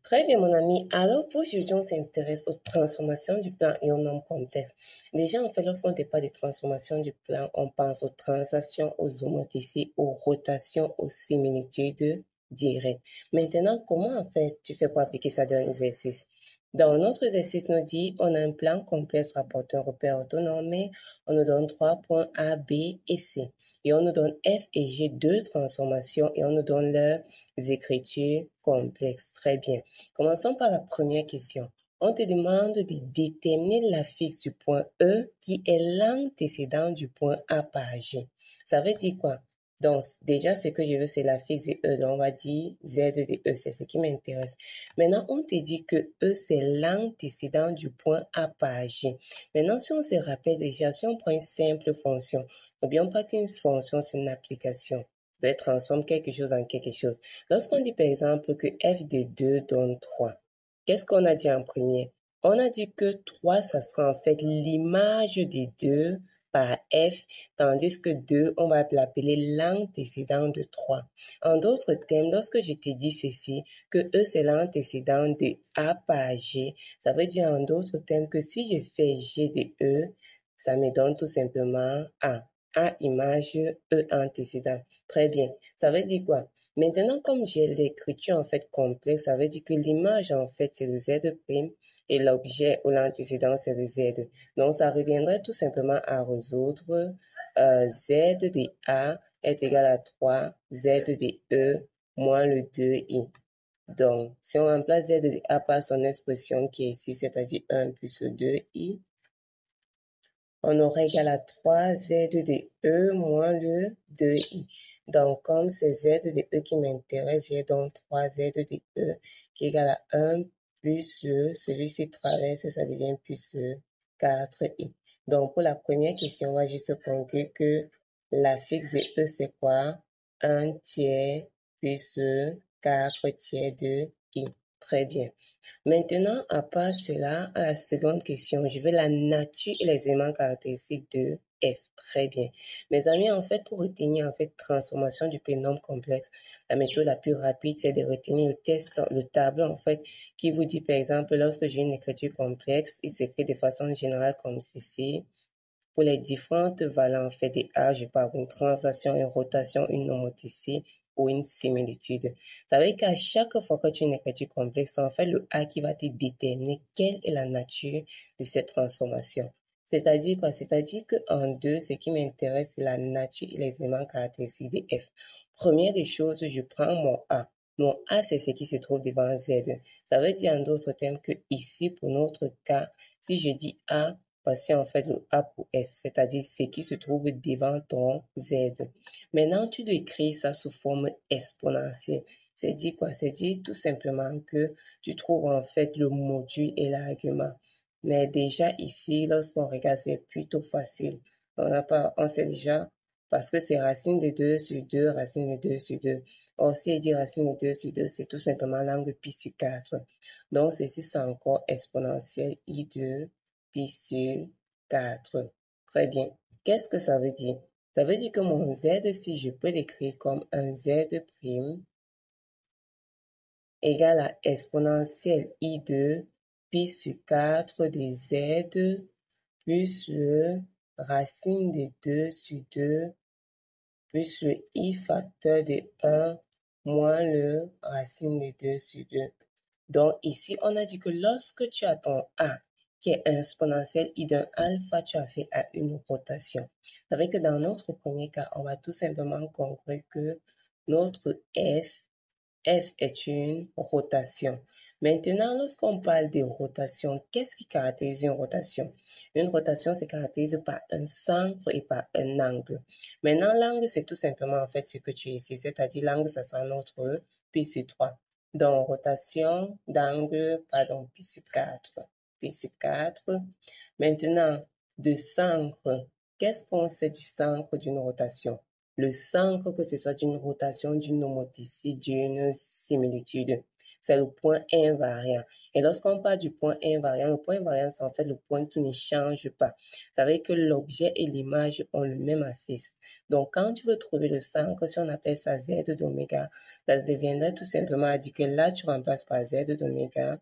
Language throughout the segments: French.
Très bien, mon ami. Alors, pour aujourd'hui, on s'intéresse aux transformations du plan et aux nombres complexes. Déjà, en fait, lorsqu'on ne parle de transformation du plan, on pense aux transactions, aux homothéties, aux rotations, aux similitudes directes. Maintenant, comment, en fait, tu fais pour appliquer ça dans l'exercice? Dans notre exercice, nous dit, on a un plan complexe rapportant un repère autonome, on nous donne 3 points A, B et C. Et on nous donne F et G, deux transformations, et on nous donne leurs écritures complexes. Très bien. Commençons par la première question. On te demande de déterminer l'affixe du point E qui est l'antécédent du point A par G. Ça veut dire quoi? Donc, déjà, ce que je veux, c'est l'affixe de E. Donc, on va dire Z de E, c'est ce qui m'intéresse. Maintenant, on te dit que E, c'est l'antécédent du point A par G. Maintenant, si on se rappelle déjà, si on prend une simple fonction, n'oublions pas qu'une fonction, c'est une application. Elle transforme quelque chose en quelque chose. Lorsqu'on dit par exemple que f de 2 donne 3, qu'est-ce qu'on a dit en premier? On a dit que 3, ça sera en fait l'image de 2 par f, tandis que 2, on va l'appeler l'antécédent de 3. En d'autres termes, lorsque je te dis ceci, que E c'est l'antécédent de A par G, ça veut dire en d'autres termes que si je fais G de E, ça me donne tout simplement A. A image, E antécédent. Très bien. Ça veut dire quoi? Maintenant, comme j'ai l'écriture en fait complexe, ça veut dire que l'image en fait c'est le Z' et l'objet ou l'antécédent c'est le Z. Donc, ça reviendrait tout simplement à résoudre Z de A est égal à 3 Z de E moins le 2i. Donc, si on remplace Z de A par son expression qui est ici, c'est-à-dire 1 plus 2i, on aura égal à 3Z de E moins le 2i. Donc, comme c'est Z de E qui m'intéresse, j'ai donc 3Z de E qui est égal à 1 plus celui-ci traverse, ça devient plus 4i. Donc, pour la première question, on va juste conclure que l'affixe de E, c'est quoi? 1 tiers plus 4 tiers de i. Très bien. Maintenant, à part cela, à la seconde question, je veux la nature et les éléments caractéristiques de F. Très bien. Mes amis, en fait, pour retenir, en fait, transformation du prénom complexe, la méthode la plus rapide, c'est de retenir le test, le tableau, en fait, qui vous dit, par exemple, lorsque j'ai une écriture complexe, il s'écrit de façon générale comme ceci. Pour les différentes valeurs, en fait, des A, je peux avoir une translation, une rotation, une homothétie ou une similitude. Ça veut dire qu'à chaque fois que tu as une écriture complexe, c'est en fait le A qui va te déterminer quelle est la nature de cette transformation. C'est-à-dire quoi? C'est-à-dire qu'en deux, ce qui m'intéresse, c'est la nature et les éléments caractéristiques de F. Première des choses, je prends mon A. Mon A, c'est ce qui se trouve devant Z. Ça veut dire en d'autres termes que ici, pour notre cas, si je dis A, voici en fait le A pour F, c'est-à-dire ce qui se trouve devant ton Z. Maintenant, tu dois écrire ça sous forme exponentielle. C'est dit quoi? C'est dit tout simplement que tu trouves en fait le module et l'argument. Mais déjà ici, lorsqu'on regarde, c'est plutôt facile. On sait déjà parce que c'est racine de 2 sur 2, racine de 2 sur 2. Or, si il dit racine de 2 sur 2, c'est tout simplement l'angle pi sur 4. Donc, ceci, c'est encore exponentielle I2 pi sur 4. Très bien. Qu'est-ce que ça veut dire? Ça veut dire que mon Z, si je peux l'écrire comme un Z' égale à exponentielle I2 pi sur 4 de Z plus le racine de 2 sur 2 plus le I facteur de 1 moins le racine de 2 sur 2. Donc ici, on a dit que lorsque tu as ton A qui est exponentielle I d'un alpha, tu as fait à une rotation. Ça veut dire que dans notre premier cas, on va tout simplement conclure que notre F est une rotation. Maintenant, lorsqu'on parle de rotation, qu'est-ce qui caractérise une rotation? Une rotation se caractérise par un centre et par un angle. Maintenant, l'angle, c'est tout simplement en fait ce que tu es ici, c'est-à-dire l'angle, ça sera notre pi sur 3. Donc, rotation d'angle, pardon, pi sur 4. Pi sur 4. Maintenant, de centre, qu'est-ce qu'on sait du centre d'une rotation? Le centre, que ce soit d'une rotation, d'une homothétie, d'une similitude. c'est le point invariant. Et lorsqu'on parle du point invariant, le point invariant, c'est en fait le point qui ne change pas. Ça veut dire que l'objet et l'image ont le même affixe. Donc, quand tu veux trouver le centre, si on appelle ça z d'oméga, ça deviendrait tout simplement à dire que là, tu remplaces par z d'oméga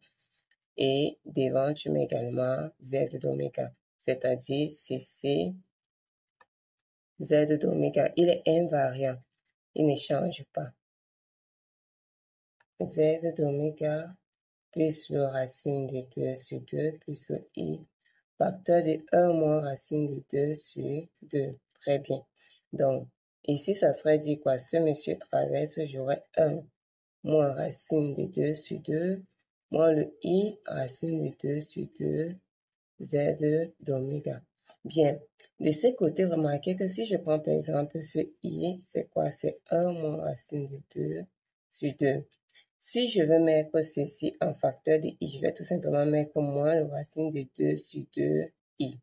et devant, tu mets également z d'oméga. C'est-à-dire cc z d'oméga. Il est invariant. Il ne change pas. Z d'oméga plus le racine de 2 sur 2 plus le i, facteur de 1 moins racine de 2 sur 2. Très bien. Donc, ici, ça serait dit quoi? Ce monsieur traverse, j'aurai 1 moins racine de 2 sur 2, moins le i, racine de 2 sur 2, z d'oméga. Bien. De ce côté, remarquez que si je prends par exemple ce i, c'est quoi? C'est 1 moins racine de 2 sur 2. Si je veux mettre ceci en facteur de i, je vais tout simplement mettre moins le racine de 2 sur 2i.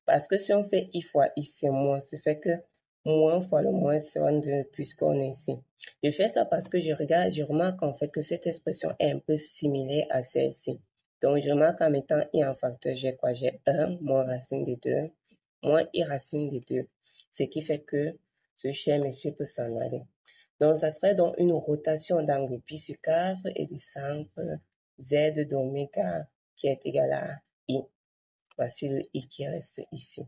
Parce que si on fait i fois i, c'est moins. Ça fait que moins fois le moins, ça va nous donner plus qu'on est ici. Je fais ça parce que je remarque en fait que cette expression est un peu similaire à celle-ci. Donc, je remarque en mettant i en facteur, j'ai quoi? J'ai 1 moins racine de 2, moins i racine de 2. Ce qui fait que ce cher monsieur peut s'en aller. Donc, ça serait donc une rotation d'angle pi sur 4 et du centre z d'oméga qui est égal à i. Voici le i qui reste ici.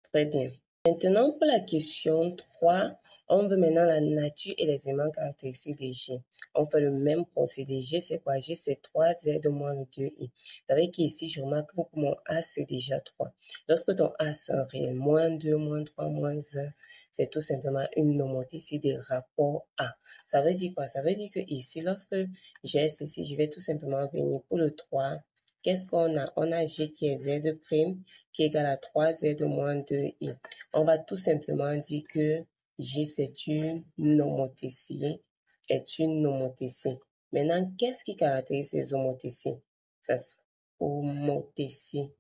Très bien. Maintenant, pour la question 3, on veut maintenant la nature et les éléments caractéristiques des G. On fait le même procédé. G, c'est quoi? G, c'est 3Z moins le 2I. Vous savez qu'ici, je remarque que mon A, c'est déjà 3. Lorsque ton A, c'est un réel, moins 2, moins 3, moins 1, c'est tout simplement une homothétie des rapports A. Ça veut dire quoi? Ça veut dire que ici, lorsque j'ai ceci, je vais tout simplement venir pour le 3. Qu'est-ce qu'on a? On a G qui est Z' qui est égal à 3Z moins 2I. On va tout simplement dire que G, c'est une homothétie, est une homothétie. Maintenant, qu'est-ce qui caractérise ces homothéties? Ça, homothéties.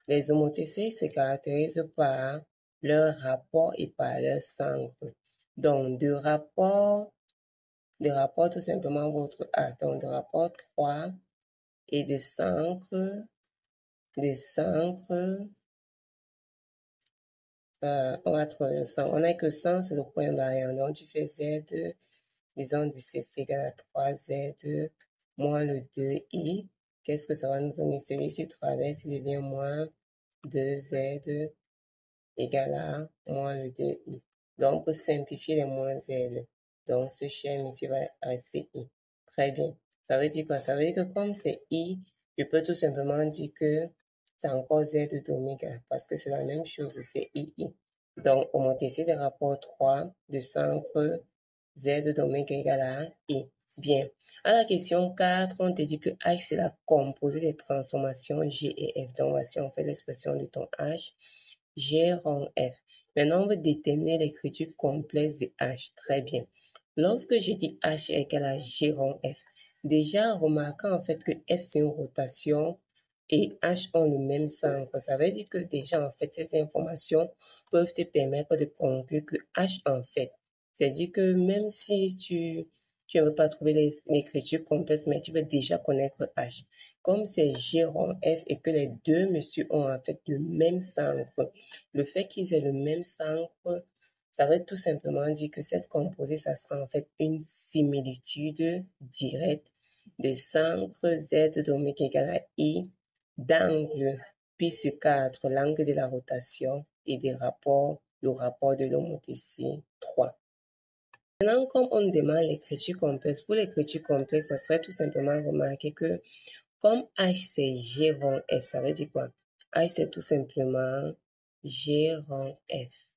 Les homothéties se caractérisent par leur rapport et par leur centre. Donc, de rapport tout simplement votre A. Donc, de rapport 3 et de centre, on va trouver le 100. On n'a que 100, c'est le point invariant. Donc, tu fais Z, disons, du C, c'est égal à 3Z moins le 2I. Qu'est-ce que ça va nous donner? Celui-ci traverse, il devient moins 2Z égal à moins le 2I. Donc, pour simplifier les moins Z, donc ce cher monsieur va rester I. Très bien. Ça veut dire quoi? Ça veut dire que comme c'est I, je peux tout simplement dire que c'est encore Z d'oméga parce que c'est la même chose, c'est II. Donc, homothétie des rapports 3 de centre Z d'oméga égale à I. Bien. À la question 4, on te dit que H, c'est la composée des transformations G et F. Donc, voici, on fait l'expression de ton H. G rond F. Maintenant, on veut déterminer l'écriture complexe de H. Très bien. Lorsque je dis H est égal à G rond F, déjà remarquant en fait que F c'est une rotation et H ont le même centre. Ça veut dire que déjà en fait ces informations peuvent te permettre de conclure que H en fait. C'est-à-dire que même si tu ne veux pas trouver l'écriture complexe, mais tu veux déjà connaître H. Comme c'est G rond F et que les deux messieurs ont en fait le même centre, le fait qu'ils aient le même centre, ça veut tout simplement dire que cette composée, ça sera en fait une similitude directe de centre Z d'oméga égale à I d'angle pi sur 4, l'angle de la rotation et des rapports, le rapport de l'homothétie 3. Maintenant, comme on demande l'écriture complexe, pour l'écriture complexe, ça serait tout simplement remarquer que comme H c'est G rond F, ça veut dire quoi? H c'est tout simplement G rond F.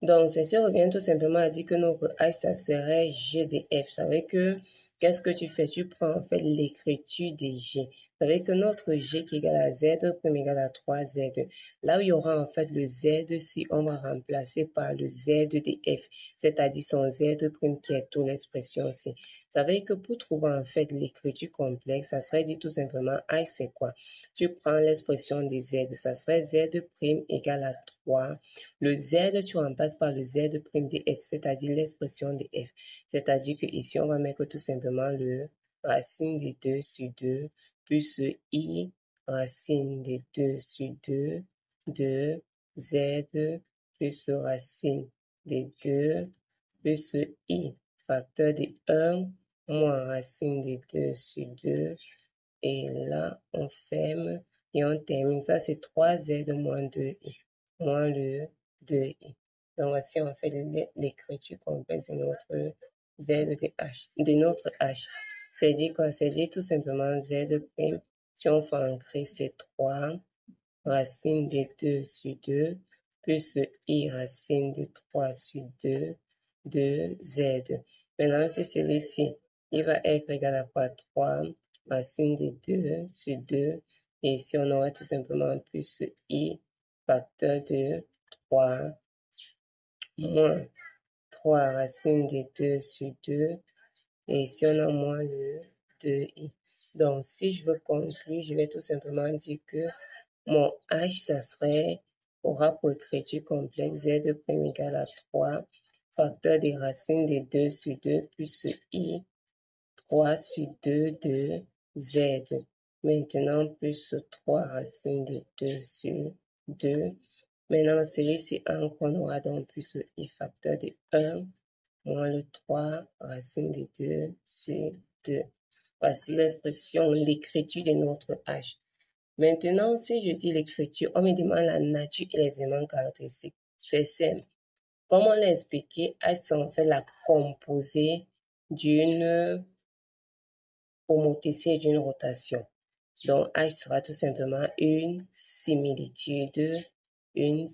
Donc, ceci revient tout simplement à dire que notre H, ça serait G de F. Ça veut dire que, qu'est-ce que tu fais? Tu prends en fait l'écriture des G. Ça veut dire que notre G qui est égal à Z prime égal à 3Z. Là où il y aura en fait le Z, si on va remplacer par le Z de F, c'est-à-dire son Z prime qui est toute l'expression ici. Ça veut dire que pour trouver en fait l'écriture complexe, ça serait dit tout simplement H c'est quoi? Tu prends l'expression de Z, ça serait Z prime égale à 3. Le Z, tu remplaces par le Z prime de F, c'est-à-dire l'expression de F. C'est-à-dire que ici, on va mettre tout simplement le racine de 2 sur 2 plus I racine de 2 sur 2 de Z plus racine de 2 plus I facteur de 1 moins racine de 2 sur 2. Et là, on ferme et on termine. Ça, c'est 3Z moins 2I, moins le 2I. Donc, voici, on fait l'écriture complexe de notre Z de notre H. C'est dit quoi? C'est dit tout simplement Z'. Si on fait ancrer, c'est 3 racine de 2 sur 2 plus I racine de 3 sur 2 de Z. Maintenant, c'est celui-ci. Il va être égal à quoi? 3 racine de 2 sur 2. Et ici, on aurait tout simplement plus I facteur de 3 moins 3 racine de 2 sur 2. Et ici, on a moins le 2i. Donc, si je veux conclure, je vais tout simplement dire que mon H, ça aura pour écriture complexe Z' égale à 3 facteur des racines de 2 sur 2 plus I 3 sur 2 de Z. Maintenant, plus 3 racines de 2 sur 2. Maintenant, celui-ci, on aura donc plus I facteur de 1 moins le 3 racine de 2 sur 2. Voici l'expression, l'écriture de notre H. Maintenant, si je dis l'écriture, on me demande la nature et les éléments caractéristiques. C'est simple. Comme on l'a expliqué, H, c'est en fait la composée d'une homothétie et d'une rotation. Donc, H sera tout simplement une similitude directe.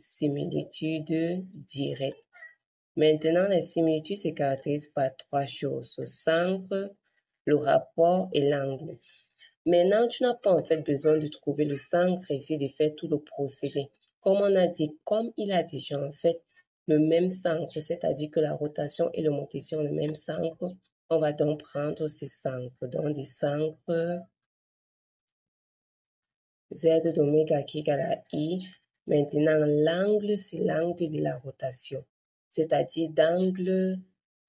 Maintenant, les similitudes se caractérisent par 3 choses: le centre, le rapport et l'angle. Maintenant, tu n'as pas en fait besoin de trouver le centre ici, de faire tout le procédé. Comme on a dit, comme il a déjà en fait le même centre, c'est-à-dire que la rotation et l'homotétie ont le même centre, on va donc prendre ces centres, donc des centres Z d'oméga qui est égal à I. Maintenant, l'angle, c'est l'angle de la rotation, c'est-à-dire d'angle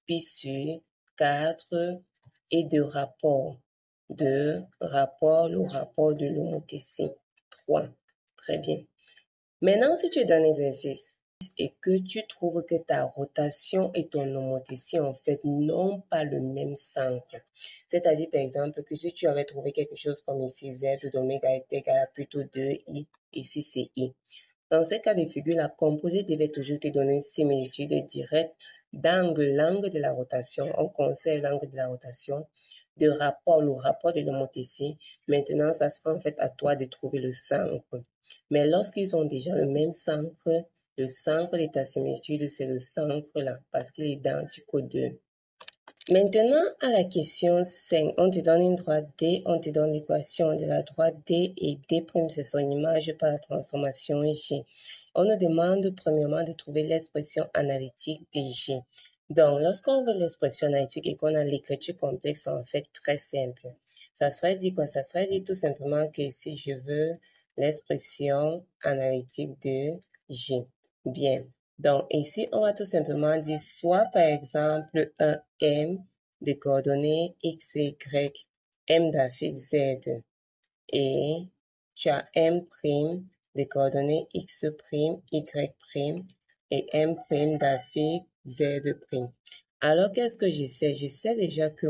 pi sur 4 et de rapport. Le rapport de l'homothétie. 3. Très bien. Maintenant, si tu es dans un exercice et que tu trouves que ta rotation et ton homothétie, en fait, n'ont pas le même centre. C'est-à-dire, par exemple, que si tu avais trouvé quelque chose comme ici, Z d'oméga est égal à plutôt 2I, ici c'est I. Dans ce cas de figure, la composée devait toujours te donner une similitude directe d'angle, l'angle de la rotation. On conserve l'angle de la rotation, de rapport, le rapport de l'homothétie. Maintenant, ça sera en fait à toi de trouver le centre. Mais lorsqu'ils ont déjà le même centre, le centre de ta similitude, c'est le centre là, parce qu'il est identique aux deux. Maintenant, à la question 5, on te donne une droite D, on te donne l'équation de la droite D et D', c'est son image par la transformation G. On nous demande premièrement de trouver l'expression analytique de G. Donc, lorsqu'on veut l'expression analytique et qu'on a l'écriture complexe, en fait très simple. Ça serait dit quoi? Ça serait dit tout simplement que si je veux l'expression analytique de G. Bien. Donc, ici, on va tout simplement dire soit, par exemple, un M de coordonnées X et Y, M d'affixe Z, et tu as M' de coordonnées X', Y', et M' d'affixe Z'. Alors, qu'est-ce que je sais? Je sais déjà que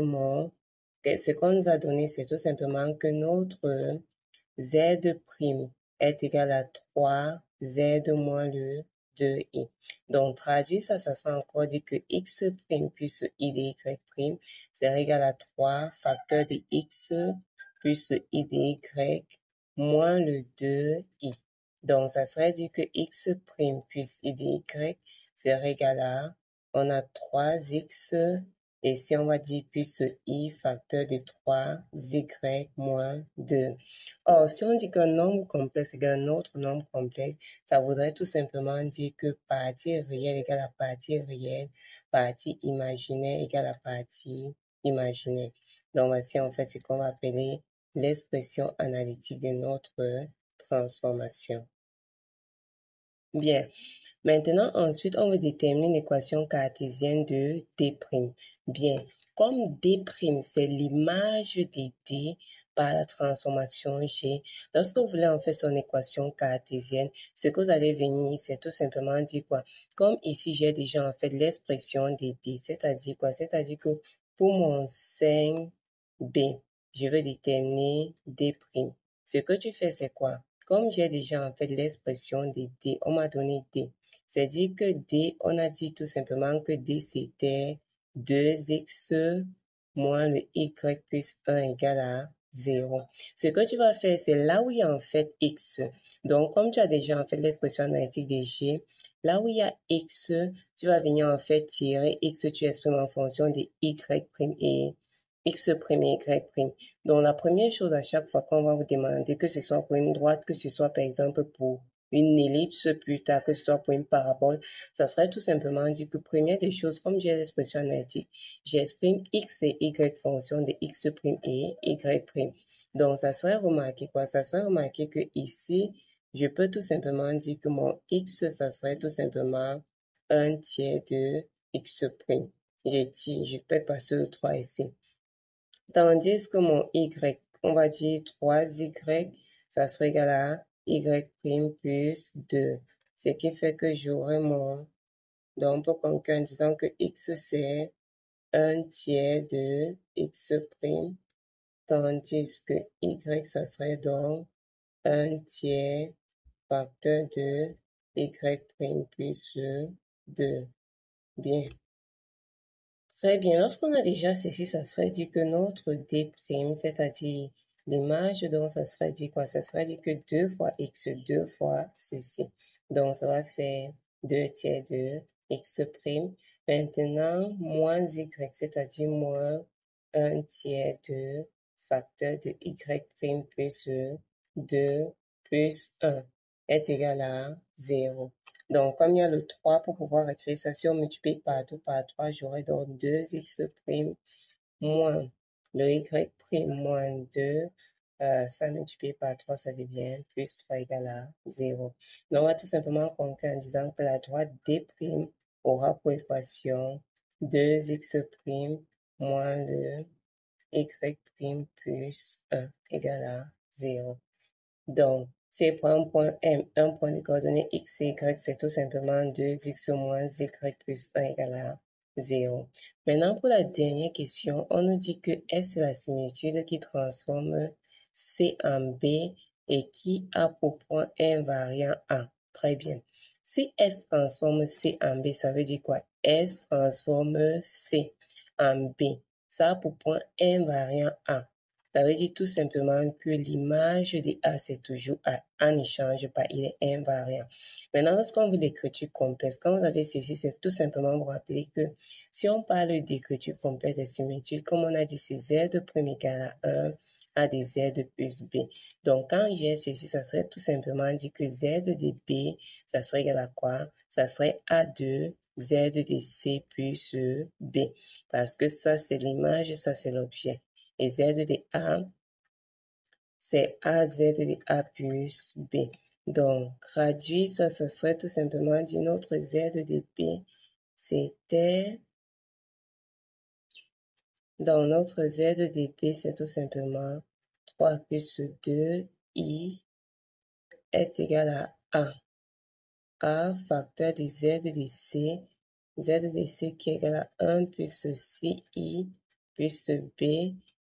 ce qu'on nous a donné, c'est tout simplement que notre Z' est égal à 3Z moins le 2i. Donc, traduire ça sera encore dit que x' plus i de y', c'est égal à 3 facteur de x plus i de y moins le 2i. Donc, ça serait dit que x' plus i de y, c'est égal à, on a 3x, et si on va dire plus i facteur de 3y moins 2. Or, si on dit qu'un nombre complexe égale un autre nombre complexe, ça voudrait tout simplement dire que partie réelle égale à partie réelle, partie imaginaire égale à partie imaginaire. Donc, voici en fait ce qu'on va appeler l'expression analytique de notre transformation. Bien. Maintenant, ensuite, on va déterminer l'équation cartésienne de D'. Bien. comme D', c'est l'image de D par la transformation G. Lorsque vous voulez en faire son équation cartésienne, ce que vous allez venir, c'est tout simplement dire quoi? Comme ici, j'ai déjà en fait l'expression de D, c'est-à-dire quoi? C'est-à-dire que pour mon 5B, je vais déterminer D'. Ce que tu fais, c'est quoi? Comme j'ai déjà en fait l'expression de D, on m'a donné D. C'est-à-dire que D, on a dit tout simplement que D, c'était 2x moins le y plus 1 égale à 0. Ce que tu vas faire, c'est là où il y a en fait x. Donc, comme tu as déjà en fait l'expression analytique de G, là où il y a x, tu vas venir en fait tirer x, tu exprimes en fonction de y' et x' et y'. Donc, la première chose à chaque fois qu'on va vous demander, que ce soit pour une droite, que ce soit par exemple pour une ellipse plus tard, que ce soit pour une parabole, ça serait tout simplement dire que première des choses, comme j'ai l'expression analytique, j'exprime x et y fonction de x' et y'. Donc, ça serait remarqué quoi? Ça serait remarqué que ici, je peux tout simplement dire que mon x, ça serait tout simplement 1 tiers de x'. Je peux passer le 3 ici. Tandis que mon y, on va dire 3y, ça serait égal à y' plus 2. Ce qui fait que j'aurai mon... Donc, on peut conclure en disant que x, c'est 1 tiers de x', tandis que y, ça serait donc 1 tiers facteur de y' plus 2. Bien. Très bien. Lorsqu'on a déjà ceci, ça serait dit que notre D', c'est-à-dire l'image, donc ça serait dit quoi? Ça serait dit que 2 fois x, 2 fois ceci. Donc, ça va faire 2 tiers de x'. Maintenant, moins y, c'est-à-dire moins 1 tiers de facteur de y' plus 2 plus 1 est égal à 0. Donc, comme il y a le 3 pour pouvoir retirer ça, si on multiplie partout par 3, j'aurai donc 2x' moins le y' moins 2. Ça multiplié par 3, ça devient plus 3 égale à 0. Donc, on va tout simplement conclure en disant que la droite D' aura pour équation 2x' moins le y' plus 1 égale à 0. Donc, c'est pour un point M, un point de coordonnées x et y, c'est tout simplement 2x moins y plus 1 égale à 0. Maintenant, pour la dernière question, on nous dit que S est la similitude qui transforme C en B et qui a pour point invariant A. Très bien. Si S transforme C en B, ça veut dire quoi? S transforme C en B. Ça a pour point invariant A. Ça veut dire tout simplement que l'image de A, c'est toujours A. A ne change pas, il est invariant. Maintenant, lorsqu'on veut l'écriture complexe, quand vous avez ceci, c'est tout simplement vous rappeler que si on parle d'écriture complexe de similitude, comme on a dit, c'est Z' égale à 1 à des Z plus B. Donc, quand j'ai ceci, ça serait tout simplement dire que Z de B, ça serait égal à quoi? Ça serait A2 Z de C plus B. Parce que ça, c'est l'image, ça, c'est l'objet. Et Z de A, c'est AZ de A plus B. Donc, traduire ça, ça serait tout simplement dire notre Z de B, c'était... Donc, notre Z de B, c'est tout simplement 3 plus 2, I est égal à A. A facteur de Z de C, Z de C qui est égal à 1 plus CI plus B.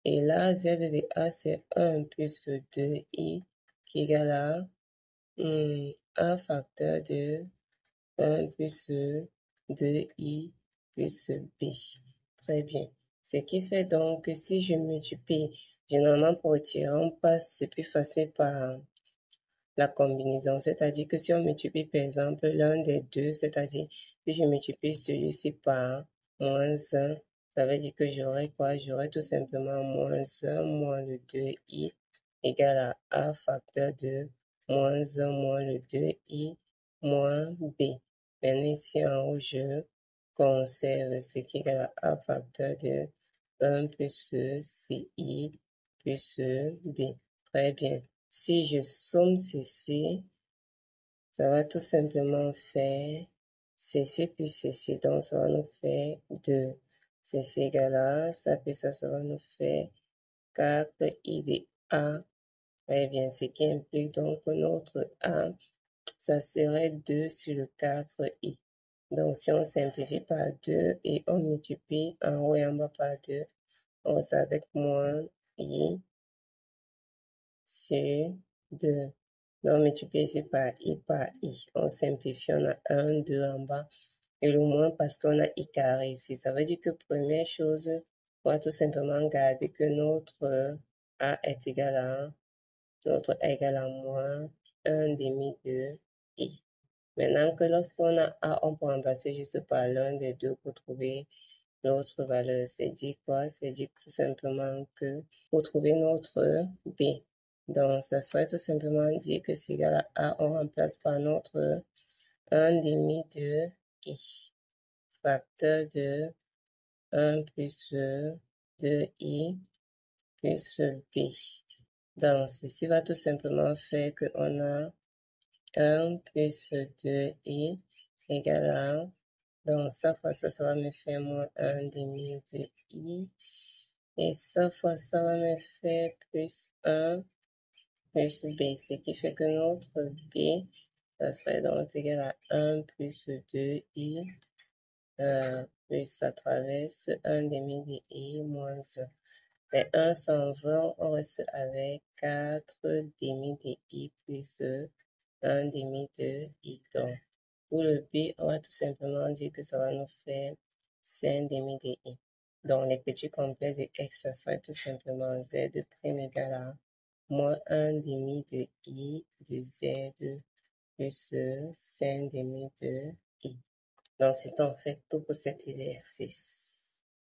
Et là, Z de A, c'est 1 plus 2i qui est égal à A facteur de 1 plus 2i plus b. Très bien. Ce qui fait donc que si je multiplie, généralement pour retirer, on passe, c'est plus facile par la combinaison. C'est-à-dire que si on multiplie par exemple l'un des deux, c'est-à-dire si je multiplie celui-ci par moins 1, ça veut dire que j'aurai quoi? J'aurai tout simplement moins 1 moins le 2i égale à A facteur de moins 1 moins le 2i moins b. Maintenant ici en haut, je conserve ce qui est égal à A facteur de 1 plus ci plus b. Très bien. Si je somme ceci, ça va tout simplement faire ceci plus ceci. Donc, ça va nous faire 2. c'est égal à ça, puis ça va nous faire 4i de a. Eh bien, ce qui implique donc que notre a, ça serait 2 sur le 4i. Donc, si on simplifie par 2 et on multiplie en haut et en bas par 2, on reste avec moins i sur 2. Donc, multiplier ici par i. On simplifie, on a 1, 2 en bas. Et le moins parce qu'on a i carré ici. Ça veut dire que première chose, on va tout simplement garder que notre a est égal à notre a égal à moins 1 demi de i. Maintenant que lorsqu'on a a, on peut remplacer juste par l'un des deux pour trouver l'autre valeur. C'est dit quoi? C'est dit tout simplement que pour trouver notre b. Donc, ça serait tout simplement dire que c'est égal à a, on remplace par notre 1 demi de i, facteur de 1 plus 2i plus b. Donc, ceci va tout simplement faire qu'on a 1 plus 2i égale à, donc ça fois ça, ça va me faire moins 1 demi de i. Et ça fois ça va me faire plus 1 plus b, ce qui fait que notre b, ça serait donc égal à 1 plus 2i plus à travers 1 demi de i moins 1. Les 1 s'en vont, on reste avec 4 demi de i plus 1 demi de i. Donc, pour le b, on va tout simplement dire que ça va nous faire 5 demi de i. Donc, les petits complets de x, ça serait tout simplement z prime égale à moins 1 demi de i de z plus 5 demi de i. Donc, c'est en fait tout pour cet exercice.